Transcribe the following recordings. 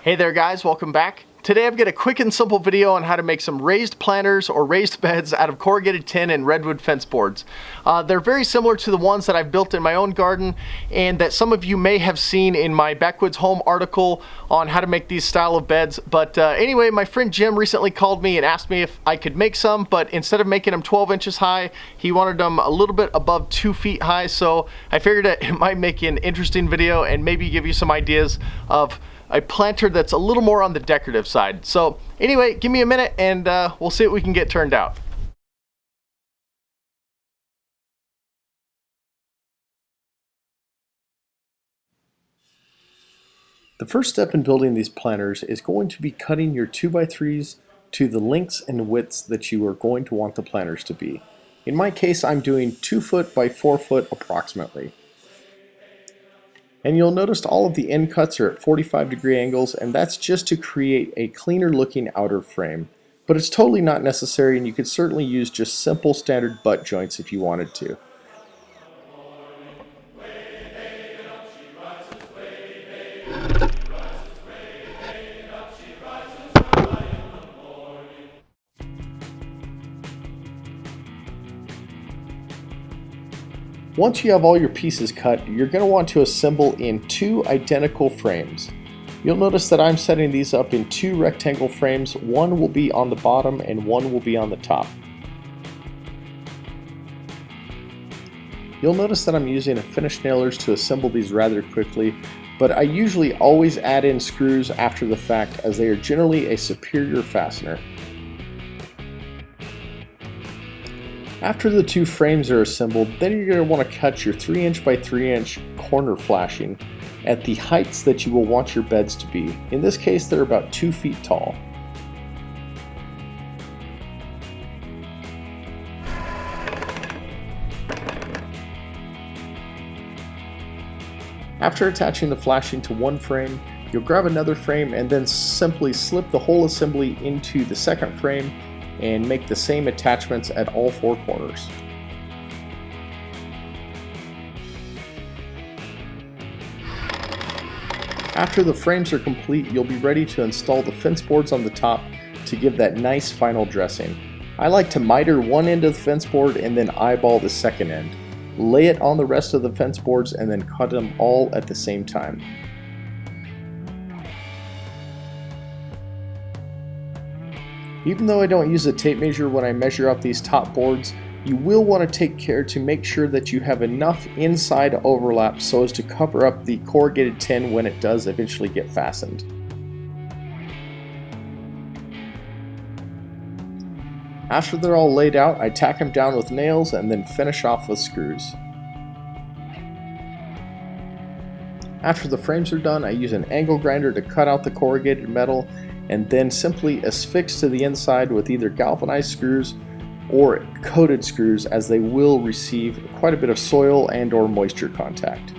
Hey there guys, welcome back. Today I've got a quick and simple video on how to make some raised planters or raised beds out of corrugated tin and redwood fence boards. They're very similar to the ones that I've built in my own garden and that some of you may have seen in my Backwoods Home article on how to make these style of beds. But anyway, my friend Jim recently called me and asked me if I could make some, but instead of making them 12 inches high, he wanted them a little bit above 2 feet high. So I figured that it might make an interesting video and maybe give you some ideas of a planter that's a little more on the decorative side. So anyway, give me a minute and we'll see what we can get turned out. The first step in building these planters is going to be cutting your 2x3s to the lengths and widths that you are going to want the planters to be. In my case, I'm doing 2 foot by 4 foot approximately. And you'll notice all of the end cuts are at 45-degree angles, and that's just to create a cleaner looking outer frame. But it's totally not necessary, and you could certainly use just simple standard butt joints if you wanted to. Once you have all your pieces cut, you're going to want to assemble in 2 identical frames. You'll notice that I'm setting these up in 2 rectangle frames. One will be on the bottom and one will be on the top. You'll notice that I'm using a finish nailers to assemble these rather quickly, but I usually always add in screws after the fact as they are generally a superior fastener. After the 2 frames are assembled, then you're going to want to cut your 3" by 3" corner flashing at the heights that you will want your beds to be. In this case, they're about 2 feet tall. After attaching the flashing to one frame, you'll grab another frame and then simply slip the whole assembly into the second frame and make the same attachments at all 4 corners. After the frames are complete, you'll be ready to install the fence boards on the top to give that nice final dressing. I like to miter one end of the fence board and then eyeball the second end. Lay it on the rest of the fence boards and then cut them all at the same time. Even though I don't use a tape measure when I measure out these top boards, you will want to take care to make sure that you have enough inside overlap so as to cover up the corrugated tin when it does eventually get fastened. After they're all laid out, I tack them down with nails and then finish off with screws. After the frames are done, I use an angle grinder to cut out the corrugated metal and then simply affix to the inside with either galvanized screws or coated screws, as they will receive quite a bit of soil and or moisture contact.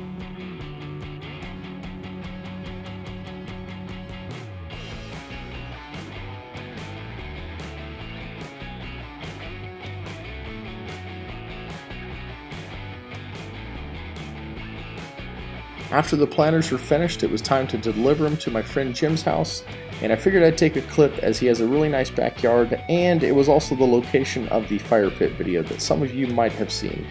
After the planters were finished, it was time to deliver them to my friend Jim's house, and I figured I'd take a clip as he has a really nice backyard, and it was also the location of the fire pit video that some of you might have seen.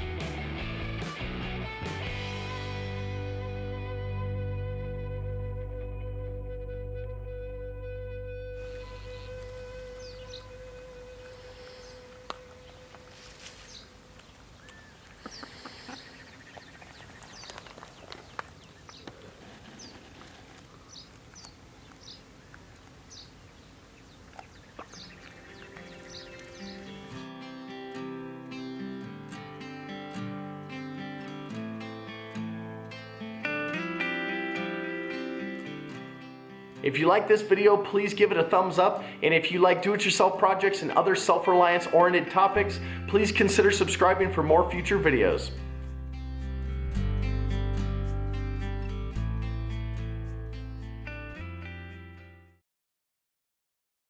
If you like this video, please give it a thumbs up, and if you like do-it-yourself projects and other self-reliance oriented topics, please consider subscribing for more future videos.